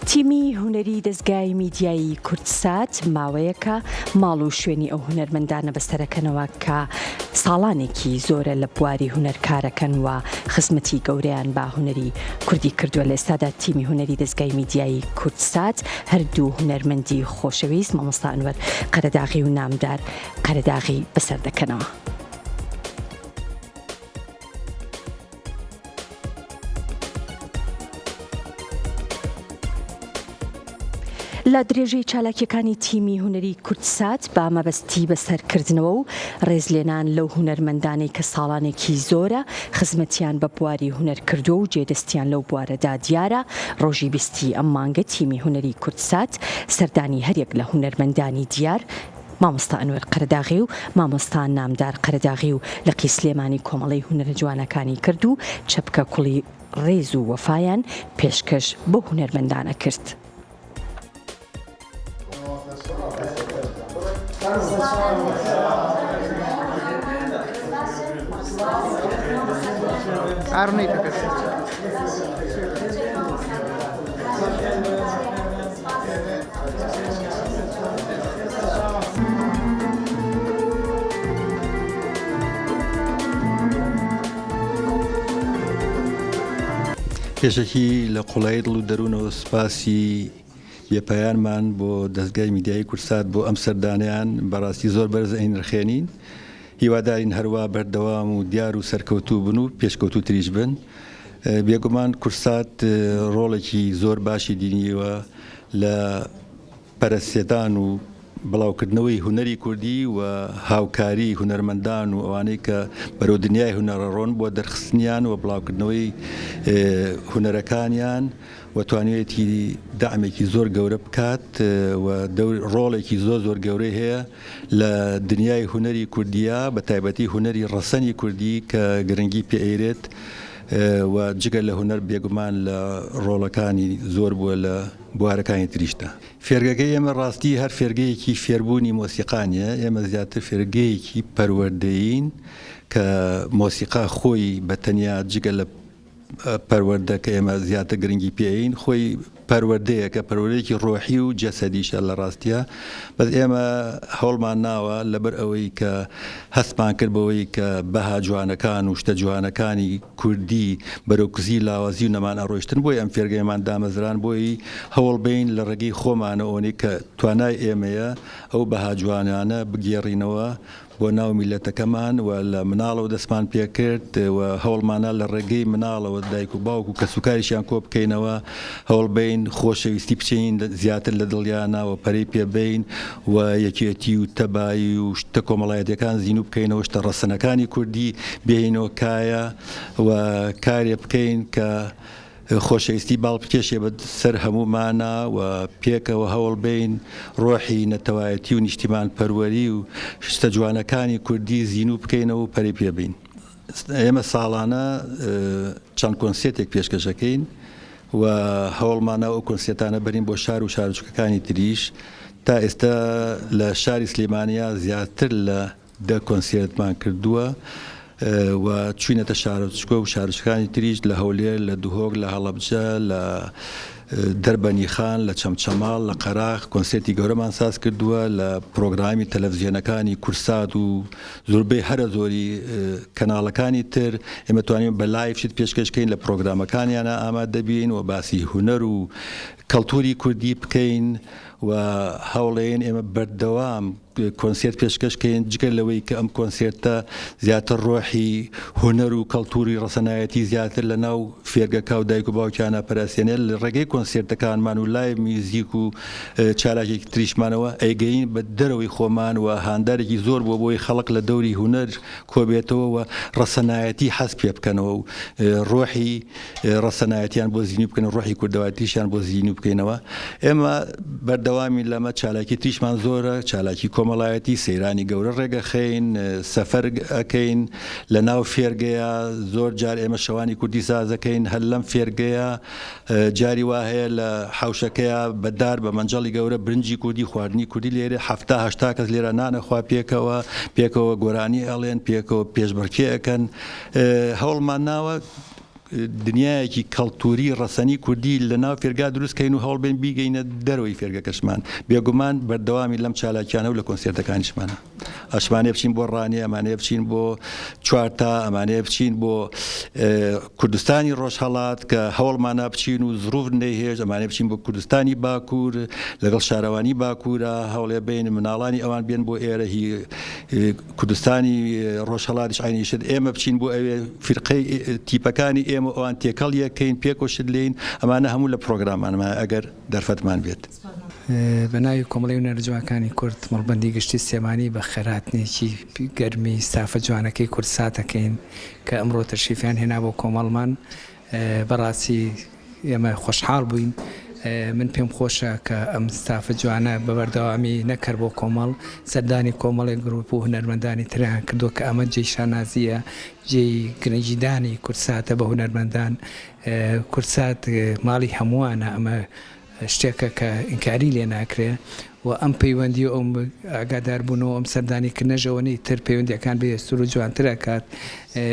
تیمی هونەری دەستگای میدیایی کورتسات ماوەیەکە ماڵ و شوێنی ئەو هونەرمەندانە بەستەرەکەنەوە کە ساڵانێکی زۆرە لە بواری هونەرکارەکەن و خزمەتی گەورەیان با هونەری کوردی کردووە. لە ئێستادا تیمی هونەری دەستگای میدیایی کورتسات هەردوو هونەرمەندی خۆشەویست مامۆستا ئەنوەر قەرەداغی و نامدار قەرەداغی بەسەر دەکەنەوە. لە درێژەی چالاکیەکانی تیمی هونەری کورتسات با مەبەستی بەسەرکردنەوە و ڕێزلێنان لەو هونەرمەندانەی کە ساڵانێکی زۆرە خزمەتیان بە بواری هونەر کردو و جێدەستیان لەو بوارەدا دیارە. ڕۆژی 20 ئەم مانگە تیمی هونەری کورتسات سەردانی هەرێک لە هونەرمەندانی دیار مامۆستا ئەنوەر قەرەداغی و مامۆستا نامدار قەرەداغی و لەقی سلێمانی کۆمەڵەی هونەرە جوانەکانی کرد و چەپکە کوڵی ڕێز و وەفایان پێشکەش بۆ هونەرمەندانە کرد. پێشەکی لە قوڵایی دڵ و دەروونەوە سپاسی بێپایانمان بۆ دەستگای میدیایی کورتسات بۆ ئەم سەردانیان بەڕاستی زۆر بەرز ئەینرخێنین. هیوادارین هەروە بەردەوام و دیار و سەرکەوتوو بن و پێشکەوتووتریش بن. بێگومان کورتسات ڕۆڵێکی زۆر باشی دینیوە لە پەرستێدان و بڵاوکردنەوەی هونەری کوردی و هاوکاری هونەرمەندان و ئەوانەی کە بەرەو دنیای هونەرە ڕۆن بۆ دەرخستنیان و بڵاوکردنەوەی هونەرەکانیان و توانێتی دامێکی زۆر گەورە بکات و ڕۆڵێکی زۆر گەورەی هەیە لە دنیای هونەری کوردیە بە تایبەتی هونەری ڕەسەنی کوردی کە گرنگی پێئێرێت و جگە لە هونەر بێگومان لە ڕۆڵەکانی زۆر بووە لە بوارەکانی تریشتە. فێرگەکەی ئێمە ڕاستی هەر فێرگەیەکی فێربوونی مۆسیقانیە. ئێمە زیاتر فێرگەیەکی پەروەردەیین کە مۆسیقا خۆی بەتەنیا جگە لە پەروەردە کە ئێمە زیاتر گرنگی پێین خۆی پەروەردەیە کە پەروەردەیەکی ڕۆحی و جەسەدیشە لە ڕاستیە. بەس ئێمە هەوڵمان ناوە لەبەر ئەوەی کە هەستمان کرد بەوەی کە بەها جوانەکان و شتە جوانەکانی کوردی بەرەوکزی لاوازی و نەمان ئەڕۆیشتن بۆی ئەم فێرگەیمان دامەزران بۆی هەوڵ بین لە ڕێگەی خۆمانە ئەوەی کە توانای ئێمەیە ئەو بەها جوانانە بگێڕینەوە بۆ ناو میلەتەکەمان و لە مناڵەوە دەستمان پێکرد و هەوڵمانە لە ڕێگەی مناڵەوە دایک و باوک و کە سوکاریشیان کۆ بکەینەوە هەوڵ بین خۆشەویستی بچین زیاتر لە دڵیانەوە پەرەی پێبین و یەکێتی و تەبایی و شتە کۆمەڵایەتەکان زین و بکەینەوە شتە ڕەسەنەکانی کوردی بێینەوە کایە و کارێ بکەین کە خۆشەویستی باڵپکێشێ بە سەر هەمومانە و پێکەوە هەوڵ بین ڕۆحی نەتەوایەتی و نیشتیمان پەروەری و شتە جوانەکانی کوردی زین و بکەینەوە و پەرەی پێبین. ئێمە ساڵانە چەند کۆنسێرتێک پێشکەشەکەین و هەوڵمانە ئەو کۆنسێرتانە بەرین بۆ شار و شارچووکەکانی تریش. تا ئێستا لە شاری سلێمانیا زیاتر لە 10 کۆنسێرتمان کردووە و چوینەتە شارچکۆ و شارچەکانی تریش لە هەولێر لە دوهۆک لە هەڵەبجە لە دەربەنی خان لە چەمچەماڵ لە قەراق کۆنسێرتی گەورەمان ساز کردووە لە پرۆگرامی تەلەڤیزیۆنەکانی کورتسات و زۆربەی هەرە زۆری کەناڵەکانی تر ئێمە توانین بە لایڤ شت پێشکەشکەین لە پرۆگرامەکانیانە ئامادەبین و باسی هونەر و کەڵتوری کوردی بکەین و هەوڵێن ئێمە بەردەوام کۆنسێرت پێشکەشکەین جگە لەوەی کە ئەم کۆنسێرتە زیاتر ڕۆحی هونەر و کەڵتوری ڕەسەنایەتی زیاتر لە ناو فێرگەکە و دایک و باوکیانە پەرەسێنێت لە ڕێگەی کۆنسێرتەکانمان و لای میوزیک و چالاکێکی تریشمانەوە ئەیگەین بە دەرەوەی خۆمان و هاندارێکی زۆر بۆ بۆی خەڵک لە دەوری هونەر کۆبێتەوە و ڕەسەنایەتی حەز پێ بکەنەوە و ڕۆحی ڕەسەنایەتیان بۆ زیینی بکەن و ڕۆحی کوردەواتیشیان بۆ زیینی بکەینەوە. ئێمە بەردەوامی لەمە چالاکی تریشمان زۆرە چالاکی کۆمەڵایەتی سەیرانی گەورە ڕێگەخەین سەفەر ئەکەین لە ناو فێرگەیە زۆر جار ئێمە شەوانی کوردی سازەکەین هەر لەم فێرگەیە جاری وا هەیە لە حوشەکەیە بەدار بە مەنجەڵی گەورە برنجی کوردی خواردنی کوردی لێرە 70-80 کەس لێرە نانەخوا پێکەوە گۆرانی ئەڵێن پێکەوە پێشبڕکێ ئەەکەن. هەوڵمان ناوە دنیایەکی کەڵتوری ڕەسەنی کوردی لە ناو فێرگا دروستکەین و هەوڵ بین بیگەینە دەرەوەی فێرگەکەشمان بێگومان بەردەوامی لەم چالاکیانە و لە کۆنسێرتەکانیشمانە ئەشمانێ بچین بۆ ڕانی ئەمانەیە بچین بۆ چوارتا ئەمانەیە بچین بۆ کوردستانی ڕۆژهەڵات کە هەوڵمانە بچین و زروف نەیهێژ ئەمانەیە بچین بۆ کوردستانی باکوور لەگەڵ شارەوانی باکوورە هەوڵێ بین مناڵانی ئەوان بێن بۆ ئێرە هی کوردستانی ڕۆژهەڵاتیش عینیشت ئێمە بچین بۆ ئەوێ فرقەی تیپەکانی ئێمە ئەوان تێکەڵ یەکەین پێکۆشت لێین ئەمانە هەموو لە پرۆگرامانمە ئەگەر دەرفەتمان بێت. بەناوی کۆمەڵی هونەرە جوانەکانی کورد مەڵبەندی گشتی سێمانی بە خێراتنێکی گەرمی سافە جوانەکەی کورساتەکەین کە ئەمڕۆ تەشریفیان هێنا بۆ کۆمەڵمان بەڕاستی ئێمە خۆشحاڵ بووین. من پێم خۆشە کە ئەم ستافە جوانە بە بەردەوامی نەکرد بۆ کۆمەڵ سەردانی کۆمەڵی گروپ و هونەرمەندانی تریان کردو کە ئەمە جێی شانازیە جێی گرنگجیدانی کورساتە بە هونەرمەندان کورسات ماڵی هەمووانە ئەمە شتێکە کە ئینکاری لێ ناکرێ و ئەم پەیوەندی و ئەم ئاگاداربوونەوە ئەم سەردانیکردنەژەوەنی تر پەیوەندیەکان بەهێزتر و جوانترە کات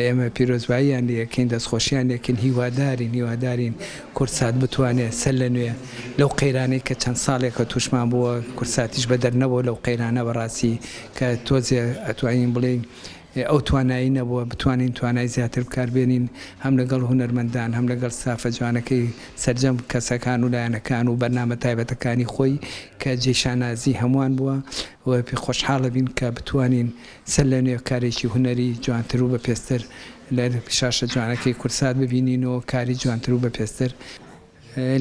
ئێمە پیرۆزباییان لەکەین دەستخۆشییان لێکن هیوادارین کورسات بتوانێت سەر لە نوێ لەو قەیرانەی کە چەند ساڵێکە تووشمان بووە کورساتیش بە دەرنەوە لەو قەیرانە بەڕاستی کە تۆزێ ئەتوانین بڵێین ئەو توانایی نەبووە بتوانین توانای زیاتر بکاربێنین هەم لەگەڵ هونەرمەندان هەم لەگەڵ سافە جوانەکەی سەرجەم کەسەکان و لایەنەکان و بەرنامە تایبەتەکانی خۆی کە جێشانازی هەمووان بووە و پێ خۆشحاڵە بین کە بتوانین سەر لە نوێ کارێکی هونەری جوانتر و بەپێستر لە شاشە جوانەکەی کورسات ببینینەوە کاری جوانتر و بەپێستر.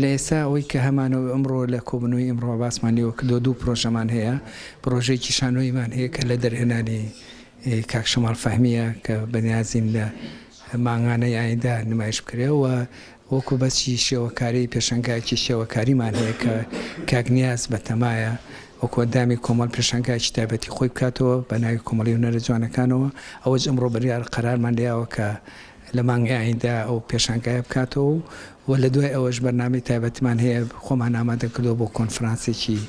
لە ئێستا ئەوەی کە هەمانەوە ئەمڕۆ لە کۆبنەوەی ئەمڕۆ باسمان لێوە کردو دوو پرۆژەمان هەیە پرۆژەیەکی شانۆیمان هەیە کە لە دەرهێنانی کاک شەماڵ فەهمیە کە بەنیازین لە مانگانەی ئایندا نمایش بکرێەوە وەکو بەچی شێوەکاری پێشەنگایکی شێوەکاریمان هەیە کە کاکنیاز بە تەمایە وەکو ئەندامی کۆمەڵ پێشەنگایکی تایبەتی خۆی بکاتەوە بە ناوی کۆمەڵی هونەرە جوانەکانەوە ئەوەش ئەمڕۆ بەریار قەرارمان لێیاوە کە لە مانگی ئایندا ئەو پێشەنگایە بکاتەوە و لە دوای ئەوەش بەرنامەی تایبەتیمان هەیە خۆمان ئامادە کردەوە بۆ کۆنفرانسێکی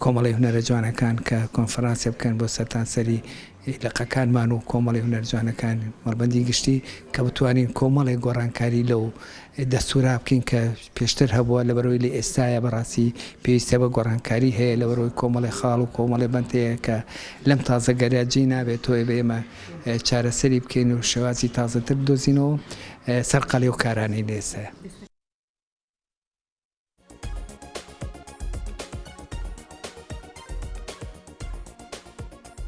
کۆمەڵی هونەرە جوانەکان کە کۆنفرانسێ بکەن بۆ سەرتاسەری لەقەکانمان و کۆمەڵی هونەر جوانەکان مەڵبەندی گشتی کە بتوانین کۆمەڵی گۆڕانکاری لەو دەستورا بکەین کە پێشتر هەبووە لەبەرەوەی لە ئێستاە بەڕاستی پێویستە بە گۆڕانکاری هەیە لەبەرەوەی کۆمەڵی خاڵ و کۆمەڵی بەندەیە کە لەم تازەگەریە جێی نابێت تۆی بە ئێمە چارەسەری بکەین و شێوازی تازەتر بدۆزینەوە سەرقەڵی و کارانەی لێسە.